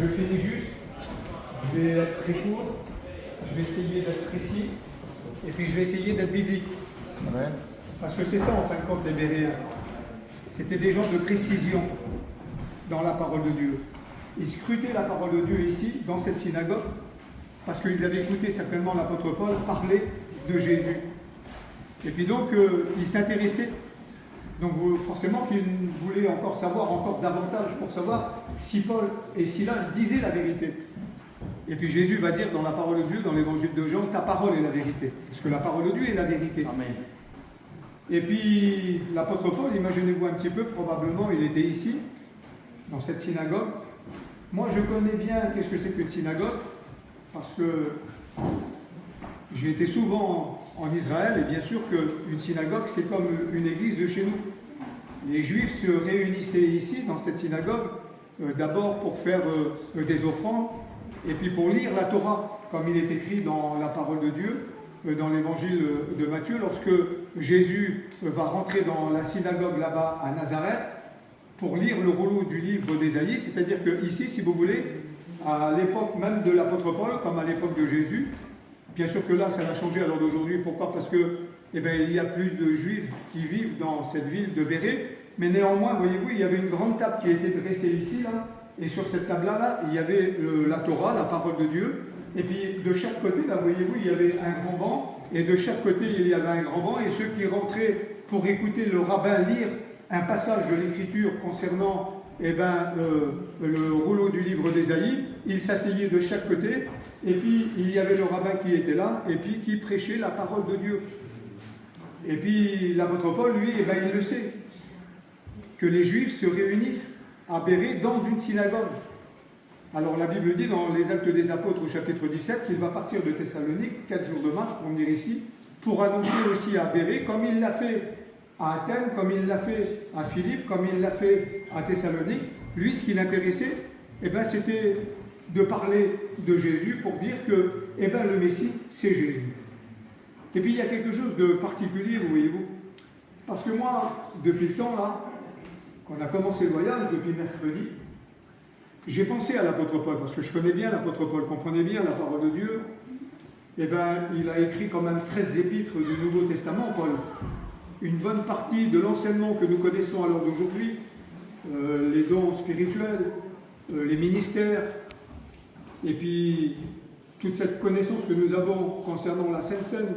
je finis juste, je vais être très court, je vais essayer d'être précis, et puis je vais essayer d'être biblique. Amen. Parce que c'est ça en fin de compte les Béréens. C'était des gens de précision dans la parole de Dieu. Ils scrutaient la parole de Dieu ici, dans cette synagogue, parce qu'ils avaient écouté certainement l'apôtre Paul parler de Jésus. Et puis donc, ils s'intéressaient. Donc forcément qu'ils voulaient encore savoir encore davantage pour savoir si Paul et Silas disaient la vérité. Et puis Jésus va dire dans la parole de Dieu, dans l'évangile de Jean, ta parole est la vérité. Parce que la parole de Dieu est la vérité. Amen. Et puis l'apôtre Paul, imaginez-vous un petit peu, probablement il était ici, dans cette synagogue. Moi je connais bien qu'est-ce que c'est qu'une synagogue, parce que j'ai été souvent en Israël, et bien sûr qu'une synagogue c'est comme une église de chez nous. Les Juifs se réunissaient ici, dans cette synagogue, d'abord pour faire des offrandes, et puis pour lire la Torah, comme il est écrit dans la parole de Dieu, dans l'évangile de Matthieu, lorsque Jésus va rentrer dans la synagogue là-bas à Nazareth pour lire le rouleau du livre d'Ésaïe, c'est-à-dire que ici, si vous voulez, à l'époque même de l'apôtre Paul, comme à l'époque de Jésus, bien sûr que là, ça va changer à l'heure d'aujourd'hui. Pourquoi? Parce que, il n'y a plus de Juifs qui vivent dans cette ville de Bérée, mais néanmoins, voyez-vous, il y avait une grande table qui était dressée ici, là, et sur cette table-là, il y avait la Torah, la parole de Dieu. Et puis de chaque côté, là, voyez-vous, il y avait un grand banc, et de chaque côté, il y avait un grand banc, et ceux qui rentraient pour écouter le rabbin lire un passage de l'Écriture concernant le rouleau du livre d'Ésaïe, ils s'asseyaient de chaque côté, et puis il y avait le rabbin qui était là, et puis qui prêchait la parole de Dieu. Et puis l'apôtre Paul, lui, il le sait, que les Juifs se réunissent à Bérée dans une synagogue. Alors la Bible dit dans les Actes des Apôtres au chapitre 17 qu'il va partir de Thessalonique, 4 jours de marche pour venir ici, pour annoncer aussi à Bérée, comme il l'a fait à Athènes, comme il l'a fait à Philippe, comme il l'a fait à Thessalonique. Lui, ce qui l'intéressait, c'était de parler de Jésus pour dire que le Messie, c'est Jésus. Et puis il y a quelque chose de particulier, vous voyez-vous, parce que moi, depuis le temps là, qu'on a commencé le voyage, depuis mercredi, j'ai pensé à l'apôtre Paul, parce que je connais bien l'apôtre Paul, comprenez bien la parole de Dieu. Il a écrit quand même 13 épîtres du Nouveau Testament, Paul. Une bonne partie de l'enseignement que nous connaissons à l'heure d'aujourd'hui, les dons spirituels, les ministères, et puis toute cette connaissance que nous avons concernant la Sainte Seine,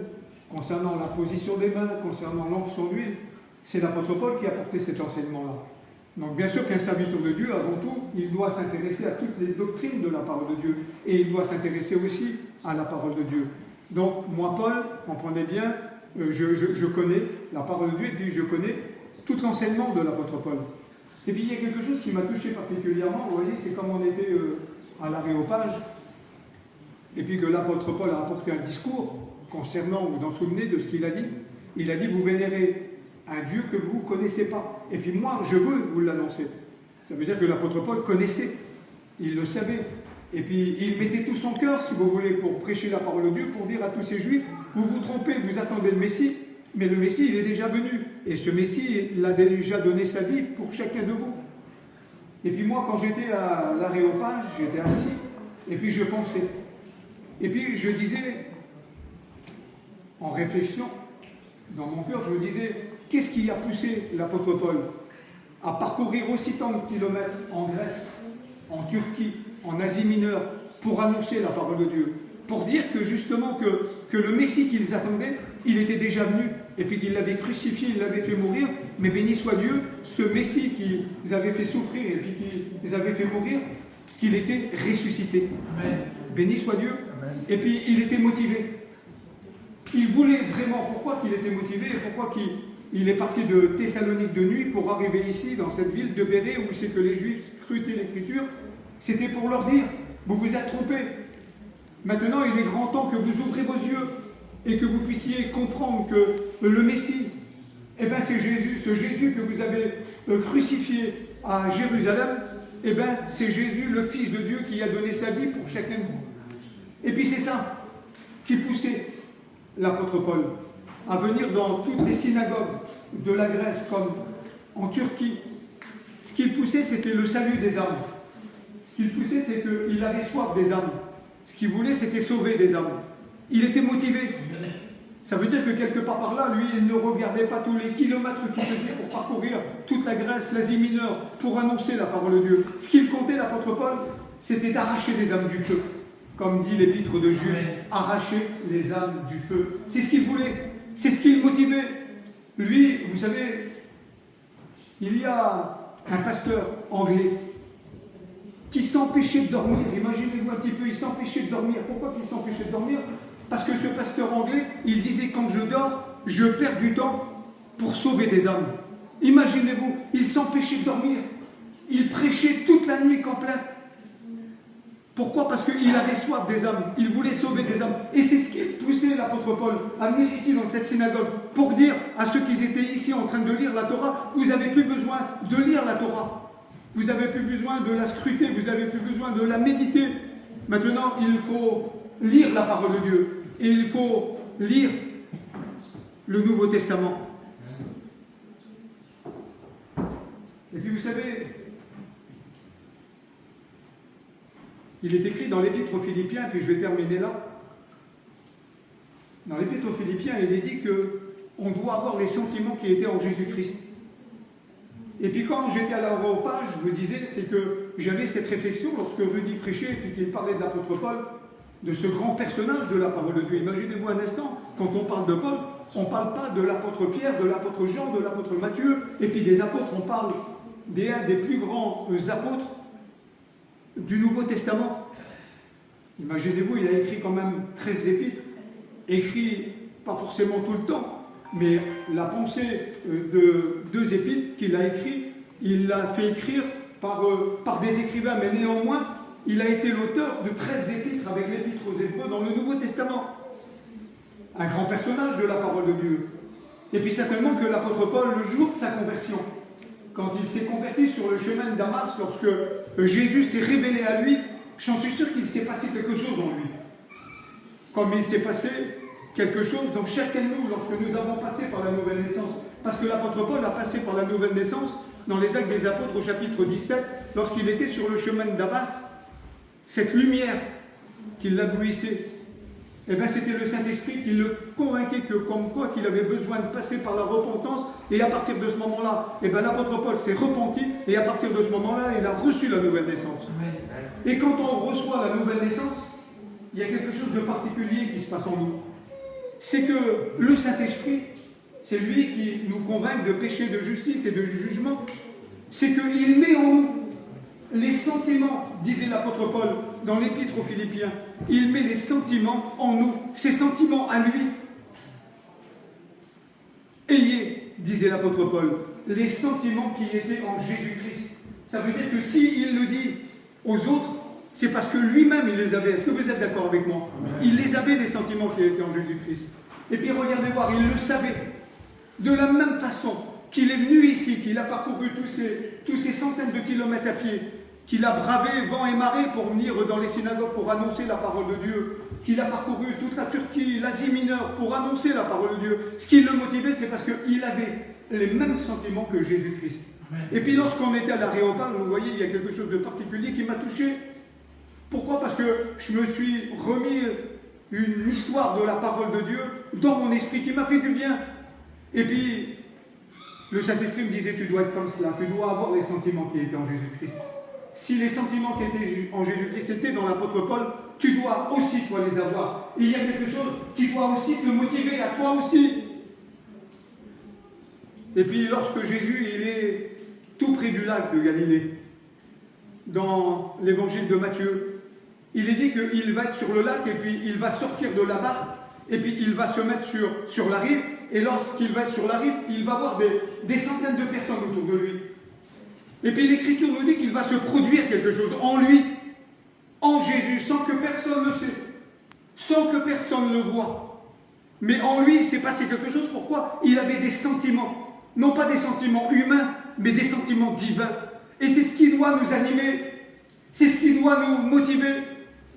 concernant la position des mains, concernant l'onction d'huile, c'est l'apôtre Paul qui a porté cet enseignement-là. Donc bien sûr qu'un serviteur de Dieu, avant tout, il doit s'intéresser à toutes les doctrines de la parole de Dieu. Et il doit s'intéresser aussi à la parole de Dieu. Donc moi, Paul, comprenez bien, je connais la parole de Dieu et puis je connais tout l'enseignement de l'apôtre Paul. Et puis il y a quelque chose qui m'a touché particulièrement, vous voyez, c'est comme on était à l'Aréopage, et puis que l'apôtre Paul a apporté un discours concernant, vous vous en souvenez de ce qu'il a dit? Il a dit, vous vénérez un Dieu que vous ne connaissez pas. Et puis moi, je veux vous l'annoncer. Ça veut dire que l'apôtre Paul connaissait, il le savait. Et puis il mettait tout son cœur, si vous voulez, pour prêcher la parole de Dieu, pour dire à tous ces Juifs, vous vous trompez, vous attendez le Messie, mais le Messie, il est déjà venu. Et ce Messie, il a déjà donné sa vie pour chacun de vous. Et puis moi, quand j'étais à l'Aréopage, j'étais assis, et puis je pensais. Et puis je disais, en réflexion, dans mon cœur, je me disais, qu'est-ce qui a poussé l'apôtre Paul à parcourir aussi tant de kilomètres en Grèce, en Turquie, en Asie mineure, pour annoncer la parole de Dieu, pour dire que justement que le Messie qu'ils attendaient, il était déjà venu, et puis qu'il l'avait crucifié, il l'avait fait mourir, mais béni soit Dieu, ce Messie qu'ils avaient fait souffrir et puis qu'ils avaient fait mourir, qu'il était ressuscité. Amen. Béni soit Dieu. Amen. Et puis il était motivé. Il voulait vraiment, pourquoi qu'il était motivé et pourquoi qu'il est parti de Thessalonique de nuit pour arriver ici, dans cette ville de Bérée, où c'est que les Juifs scrutaient l'Écriture, c'était pour leur dire, vous vous êtes trompés. Maintenant, il est grand temps que vous ouvrez vos yeux et que vous puissiez comprendre que le Messie, c'est Jésus, ce Jésus que vous avez crucifié à Jérusalem, c'est Jésus, le Fils de Dieu, qui a donné sa vie pour chacun de vous. Et puis c'est ça qui poussait l'apôtre Paul à venir dans toutes les synagogues de la Grèce comme en Turquie. Ce qu'il poussait, c'était le salut des âmes. Ce qui le poussait, c'est qu'il avait soif des âmes. Ce qu'il voulait, c'était sauver des âmes. Il était motivé. Ça veut dire que quelque part par là, lui, il ne regardait pas tous les kilomètres qu'il faisait pour parcourir toute la Grèce, l'Asie mineure, pour annoncer la parole de Dieu. Ce qu'il comptait, l'apôtre Paul, c'était d'arracher les âmes du feu. Comme dit l'épître de Jules, arracher les âmes du feu. C'est ce qu'il voulait, c'est ce qui le motivait. Lui, vous savez, il y a un pasteur anglais qui s'empêchait de dormir. Imaginez-vous un petit peu, il s'empêchait de dormir. Pourquoi qu'il s'empêchait de dormir? Parce que ce pasteur anglais, il disait, quand je dors, je perds du temps pour sauver des âmes. Imaginez-vous, il s'empêchait de dormir. Il prêchait toute la nuit complète. Pourquoi? Parce qu'il avait soif des âmes. Il voulait sauver des âmes. Et c'est ce qui poussait l'apôtre Paul à venir ici dans cette synagogue pour dire à ceux qui étaient ici en train de lire la Torah, vous n'avez plus besoin de lire la Torah. Vous n'avez plus besoin de la scruter. Vous n'avez plus besoin de la méditer. Maintenant, il faut lire la parole de Dieu. Et il faut lire le Nouveau Testament. Et puis vous savez, il est écrit dans l'Épître aux Philippiens, puis je vais terminer là. Dans l'Épître aux Philippiens, il est dit qu'on doit avoir les sentiments qui étaient en Jésus-Christ. Et puis quand j'étais à l'aéropage, je me disais, c'est que j'avais cette réflexion lorsque Rudy prêchait, et puis qu'il parlait de l'apôtre Paul, de ce grand personnage de la parole de Dieu. Imaginez-vous un instant, quand on parle de Paul, on ne parle pas de l'apôtre Pierre, de l'apôtre Jean, de l'apôtre Matthieu, et puis des apôtres, on parle des plus grands apôtres du Nouveau Testament. Imaginez-vous, il a écrit quand même 13 épîtres, écrit pas forcément tout le temps, mais la pensée de 2 épîtres qu'il a écrit, il l'a fait écrire par des écrivains, mais néanmoins, il a été l'auteur de 13 épîtres avec l'épître aux Hébreux dans le Nouveau Testament. Un grand personnage de la parole de Dieu. Et puis certainement que l'apôtre Paul, le jour de sa conversion, quand il s'est converti sur le chemin de Damas, lorsque Jésus s'est révélé à lui, j'en suis sûr qu'il s'est passé quelque chose en lui. Comme il s'est passé quelque chose dans chacun de nous lorsque nous avons passé par la nouvelle naissance. Parce que l'apôtre Paul a passé par la nouvelle naissance dans les Actes des Apôtres au chapitre 17, lorsqu'il était sur le chemin de Damas. Cette lumière qui l'éblouissait, eh bien c'était le Saint-Esprit qui le convainquait que comme quoi qu'il avait besoin de passer par la repentance, et à partir de ce moment-là, eh bien l'apôtre Paul s'est repenti, et à partir de ce moment-là, il a reçu la nouvelle naissance. Et quand on reçoit la nouvelle naissance, il y a quelque chose de particulier qui se passe en nous. C'est que le Saint-Esprit, c'est lui qui nous convainc de péché, de justice et de jugement. C'est qu'il met en nous les sentiments, disait l'apôtre Paul dans l'épître aux Philippiens. Il met les sentiments en nous, ces sentiments à lui. Ayez, disait l'apôtre Paul, les sentiments qui étaient en Jésus-Christ. Ça veut dire que s'il le dit aux autres, c'est parce que lui-même il les avait. Est-ce que vous êtes d'accord avec moi? Il les avait, les sentiments qui étaient en Jésus-Christ. Et puis regardez voir, il le savait. De la même façon qu'il est venu ici, qu'il a parcouru tous ces centaines de kilomètres à pied, qu'il a bravé vent et marée pour venir dans les synagogues pour annoncer la parole de Dieu, qu'il a parcouru toute la Turquie, l'Asie mineure pour annoncer la parole de Dieu. Ce qui le motivait, c'est parce qu'il avait les mêmes sentiments que Jésus-Christ. Et puis lorsqu'on était à l'aéroport, vous voyez, il y a quelque chose de particulier qui m'a touché. Pourquoi? Parce que je me suis remis une histoire de la parole de Dieu dans mon esprit qui m'a fait du bien. Et puis, le Saint-Esprit me disait, tu dois être comme cela, tu dois avoir les sentiments qui étaient en Jésus-Christ. Si les sentiments qui étaient en Jésus-Christ étaient dans l'apôtre Paul, tu dois aussi, toi, les avoir. Et il y a quelque chose qui doit aussi te motiver, à toi aussi. Et puis, lorsque Jésus, il est tout près du lac de Galilée, dans l'évangile de Matthieu, il est dit qu'il va être sur le lac et puis il va sortir de la barque et puis il va se mettre sur la rive. Et lorsqu'il va être sur la rive, il va voir des centaines de personnes autour de lui. Et puis l'Écriture nous dit qu'il va se produire quelque chose en lui, en Jésus, sans que personne ne sait, sans que personne ne voit. Mais en lui, il s'est passé quelque chose. Pourquoi? Il avait des sentiments, non pas des sentiments humains, mais des sentiments divins. Et c'est ce qui doit nous animer, c'est ce qui doit nous motiver.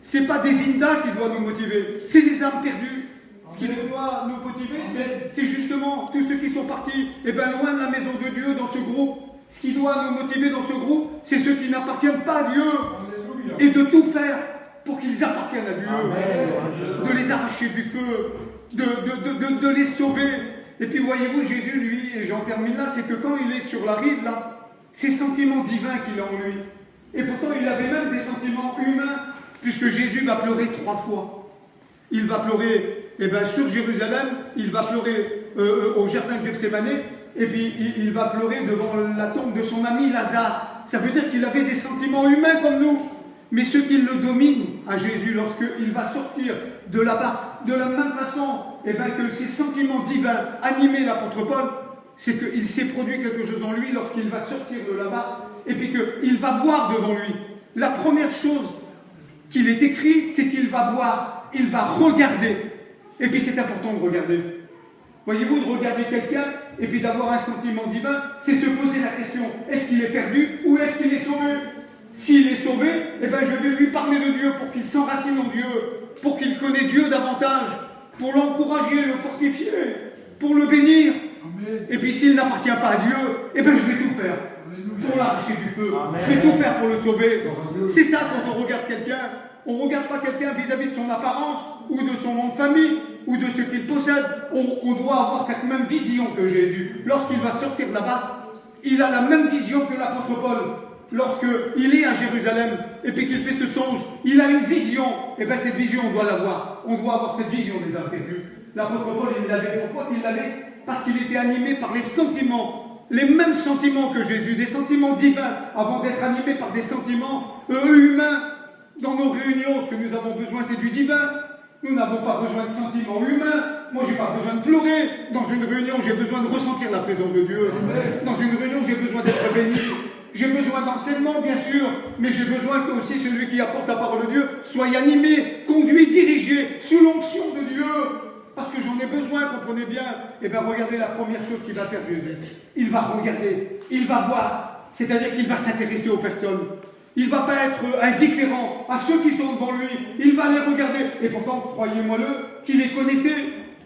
Ce n'est pas des indages qui doivent nous motiver, c'est des âmes perdues. Ce qui doit nous motiver, c'est justement tous ceux qui sont partis loin de la maison de Dieu dans ce groupe. Ce qui doit nous motiver dans ce groupe, c'est ceux qui n'appartiennent pas à Dieu. et de tout faire pour qu'ils appartiennent à Dieu, de les arracher du feu, de les sauver. Et puis voyez-vous, Jésus, lui, et j'en termine là, c'est que quand il est sur la rive, là, ces sentiments divins qu'il a en lui. Et pourtant, il avait même des sentiments humains, puisque Jésus va pleurer 3 fois. Il va pleurer sur Jérusalem, il va pleurer au jardin de Gethsémani, et puis il va pleurer devant la tombe de son ami Lazare. Ça veut dire qu'il avait des sentiments humains comme nous. Mais ce qui le domine à Jésus, lorsqu'il va sortir de là-bas, de la même façon que ces sentiments divins animaient l'apôtre Paul, c'est qu'il s'est produit quelque chose en lui lorsqu'il va sortir de là-bas, et puis qu'il va voir devant lui. La première chose qu'il est écrit, c'est qu'il va voir, il va regarder. Et puis c'est important de regarder. Voyez-vous, de regarder quelqu'un, et puis d'avoir un sentiment divin, c'est se poser la question, est-ce qu'il est perdu ou est-ce qu'il est sauvé? S'il est sauvé, je vais lui parler de Dieu pour qu'il s'enracine en Dieu, pour qu'il connaisse Dieu davantage, pour l'encourager, le fortifier, pour le bénir. Amen. Et puis s'il n'appartient pas à Dieu, je vais tout faire pour l'arracher du feu. Amen. Je vais tout faire pour le sauver. C'est ça quand on regarde quelqu'un. On ne regarde pas quelqu'un vis-à-vis de son apparence, ou de son nom de famille, ou de ce qu'il possède. On doit avoir cette même vision que Jésus. Lorsqu'il va sortir de là-bas, il a la même vision que l'apôtre Paul. Lorsqu'il est à Jérusalem, et puis qu'il fait ce songe, il a une vision. Cette vision, on doit l'avoir. On doit avoir cette vision des âmes perdues. L'apôtre Paul, il l'avait. Pourquoi il l'avait? Parce qu'il était animé par les sentiments, les mêmes sentiments que Jésus, des sentiments divins, avant d'être animé par des sentiments humains. Dans nos réunions, ce que nous avons besoin, c'est du divin. Nous n'avons pas besoin de sentiments humains. Moi, je n'ai pas besoin de pleurer. Dans une réunion, j'ai besoin de ressentir la présence de Dieu. Amen. Dans une réunion, j'ai besoin d'être béni. J'ai besoin d'enseignement, bien sûr, mais j'ai besoin que aussi celui qui apporte la parole de Dieu soit animé, conduit, dirigé, sous l'onction de Dieu. Parce que j'en ai besoin, comprenez bien. Regardez la première chose qu'il va faire Jésus. Il va regarder, il va voir. C'est-à-dire qu'il va s'intéresser aux personnes. Il ne va pas être indifférent à ceux qui sont devant lui. Il va les regarder. Et pourtant, croyez-moi-le, qu'il les connaissait.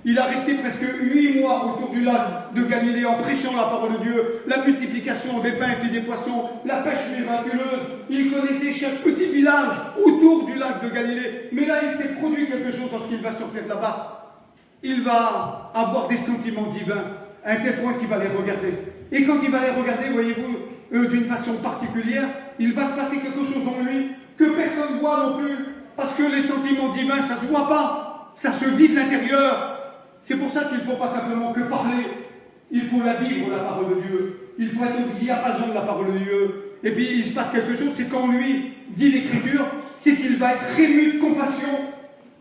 Il a resté presque 8 mois autour du lac de Galilée en prêchant la parole de Dieu, la multiplication des pains et puis des poissons, la pêche miraculeuse. Il connaissait chaque petit village autour du lac de Galilée. Mais là, il s'est produit quelque chose lorsqu'il va sortir de là-bas. Il va avoir des sentiments divins, à un tel point qu'il va les regarder. Et quand il va les regarder, voyez-vous, d'une façon particulière, il va se passer quelque chose en lui que personne ne voit non plus. Parce que les sentiments divins, ça ne se voit pas. Ça se vit de l'intérieur. C'est pour ça qu'il ne faut pas simplement que parler. Il faut la vivre, la parole de Dieu. Il faut être au diapason de la parole de Dieu. Et puis il se passe quelque chose, c'est quand lui dit l'Écriture, c'est qu'il va être ému de compassion.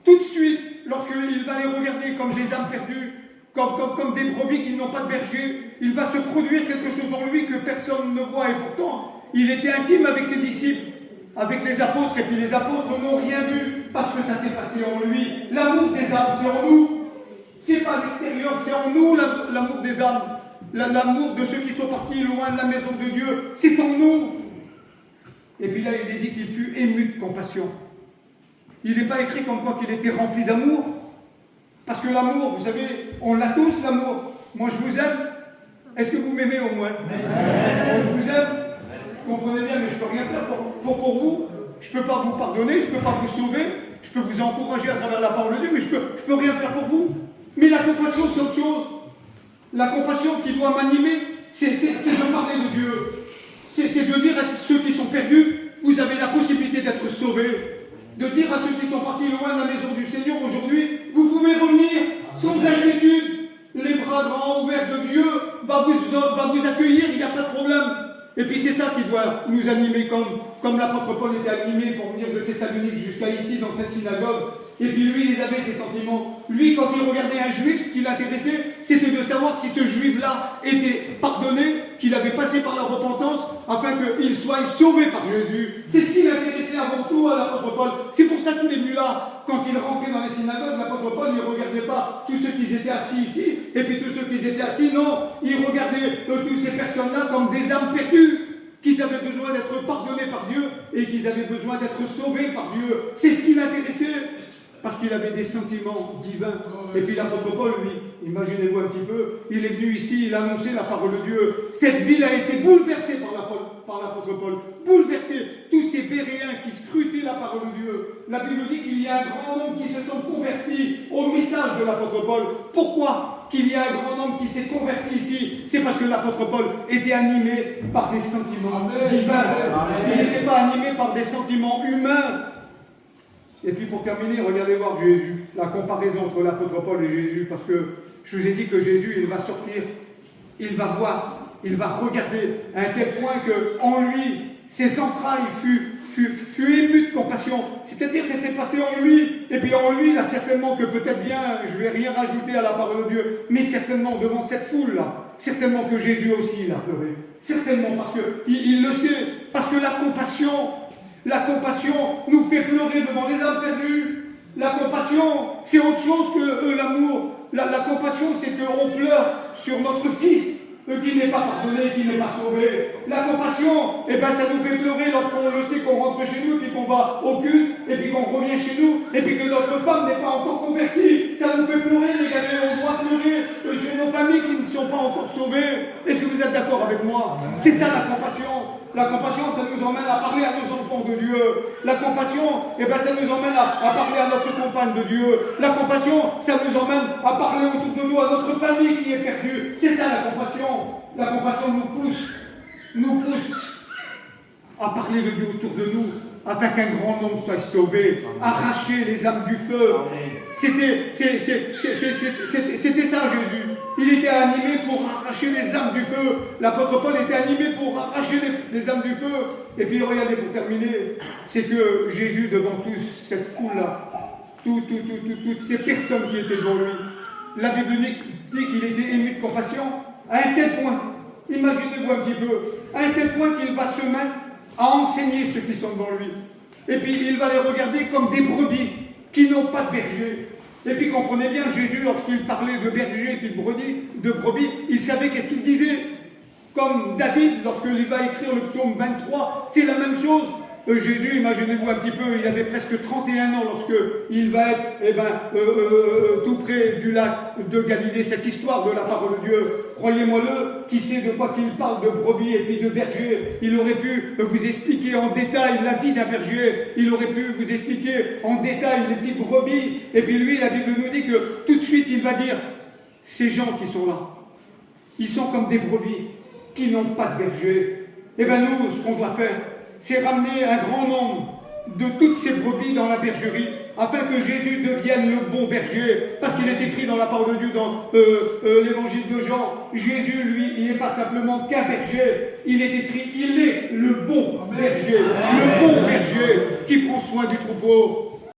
Tout de suite, lorsqu'il va les regarder comme des âmes perdues, comme des brebis qui n'ont pas de berger, il va se produire quelque chose en lui que personne ne voit. Et pourtant, il était intime avec ses disciples, avec les apôtres. Et puis les apôtres n'ont rien vu parce que ça s'est passé en lui. L'amour des âmes, c'est en nous. C'est pas l'extérieur, c'est en nous l'amour des âmes. L'amour de ceux qui sont partis loin de la maison de Dieu, c'est en nous. Et puis là, il est dit qu'il fut ému de compassion. Il n'est pas écrit comme quoi qu'il était rempli d'amour. Parce que l'amour, vous savez, on l'a tous, l'amour. Moi, je vous aime. Est-ce que vous m'aimez au moins? Moi, je vous aime. Vous comprenez bien, mais je ne peux rien faire pour vous. Je ne peux pas vous pardonner, je ne peux pas vous sauver. Je peux vous encourager à travers la parole de Dieu, mais je ne peux rien faire pour vous. Mais la compassion, c'est autre chose. La compassion qui doit m'animer, c'est de parler de Dieu. C'est de dire à ceux qui sont perdus, vous avez la possibilité d'être sauvés. De dire à ceux qui sont partis loin de la maison du Seigneur aujourd'hui, vous pouvez revenir sans inquiétude. Les bras grands ouverts de Dieu va vous accueillir, il n'y a pas de problème. Et puis c'est ça qui doit nous animer, comme l'apôtre Paul était animé pour venir de Thessalonique jusqu'à ici dans cette synagogue. Et puis lui, il avait ses sentiments. Lui, quand il regardait un juif, ce qui l'intéressait, c'était de savoir si ce juif-là était pardonné, qu'il avait passé par la repentance, afin qu'il soit sauvé par Jésus. C'est ce qui l'intéressait avant tout à l'apôtre Paul. C'est pour ça qu'il est venu là. Quand il rentrait dans les synagogues, l'apôtre Paul, il ne regardait pas tous ceux qui étaient assis ici, et puis tous ceux qui étaient assis, non. Il regardait toutes ces personnes-là comme des âmes perdues, qu'ils avaient besoin d'être pardonnés par Dieu, et qu'ils avaient besoin d'être sauvés par Dieu. C'est ce qui l'intéressait. Parce qu'il avait des sentiments divins. Et puis l'apôtre Paul, lui, imaginez-vous un petit peu, il est venu ici, il a annoncé la parole de Dieu. Cette ville a été bouleversée par la parole. par l'apôtre Paul, bouleversé. Tous ces Béréens qui scrutaient la parole de Dieu. La Bible dit qu'il y a un grand nombre qui se sont convertis au message de l'apôtre Paul. Pourquoi qu'il y a un grand nombre qui s'est converti ici? C'est parce que l'apôtre Paul était animé par des sentiments divins. Il n'était pas animé par des sentiments humains. Et puis pour terminer, regardez voir Jésus, la comparaison entre l'apôtre Paul et Jésus, parce que je vous ai dit que Jésus, il va sortir, il va voir, il va regarder à un tel point qu'en lui, ses entrailles fut ému de compassion. C'est-à-dire que ça s'est passé en lui, et puis en lui, là, certainement que peut-être bien, je ne vais rien rajouter à la parole de Dieu, mais certainement devant cette foule-là, certainement que Jésus aussi, il a pleuré. Certainement, parce qu'il le sait, parce que la compassion nous fait pleurer devant les âmes perdues. La compassion, c'est autre chose que l'amour. La compassion, c'est qu'on pleure sur notre fils qui n'est pas pardonné, qui n'est pas sauvé. La compassion, ça nous fait pleurer lorsqu'on le sait qu'on rentre chez nous, puis qu'on va au culte, et puis qu'on revient chez nous, et puis que notre femme n'est pas encore convertie. Ça nous fait pleurer, les gars, on doit pleurer sur nos familles qui ne sont pas encore sauvées. Est-ce que vous êtes d'accord avec moi? C'est ça la compassion. La compassion, ça nous emmène à parler à nos enfants de Dieu. La compassion, ça nous emmène à parler à notre compagne de Dieu. La compassion, ça nous emmène à parler autour de nous à notre famille qui est perdue. C'est ça la compassion. La compassion nous pousse à parler de Dieu autour de nous, afin qu'un grand nombre soit sauvé, arracher les âmes du feu. C'était ça Jésus. Il était animé pour arracher les âmes du feu. L'apôtre Paul était animé pour arracher les âmes du feu. Et puis regardez, pour terminer, c'est que Jésus, devant toute cette foule-là, toutes ces personnes qui étaient devant lui, la Bible dit qu'il était ému de compassion à un tel point, imaginez-vous un petit peu, à un tel point qu'il va se mettre à enseigner ceux qui sont devant lui. Et puis il va les regarder comme des brebis qui n'ont pas de berger. Et puis comprenez bien, Jésus, lorsqu'il parlait de berger et puis de brebis, il savait qu'est-ce qu'il disait. Comme David, lorsqu'il va écrire le psaume 23, c'est la même chose. Jésus, imaginez-vous un petit peu, il avait presque 31 ans lorsqu'il va être tout près du lac de Galilée. Cette histoire de la parole de Dieu, croyez-moi-le, qui sait de quoi qu'il parle de brebis et puis de berger. Il aurait pu vous expliquer en détail la vie d'un berger. Il aurait pu vous expliquer en détail les petites brebis. Et puis lui, la Bible nous dit que tout de suite, il va dire, ces gens qui sont là, ils sont comme des brebis qui n'ont pas de berger. Et bien nous, ce qu'on doit faire, c'est ramener un grand nombre de toutes ces brebis dans la bergerie, afin que Jésus devienne le bon berger. Parce qu'il est écrit dans la parole de Dieu, dans l'évangile de Jean, Jésus, lui, il n'est pas simplement qu'un berger, il est écrit, il est le bon berger, le bon berger qui prend soin du troupeau.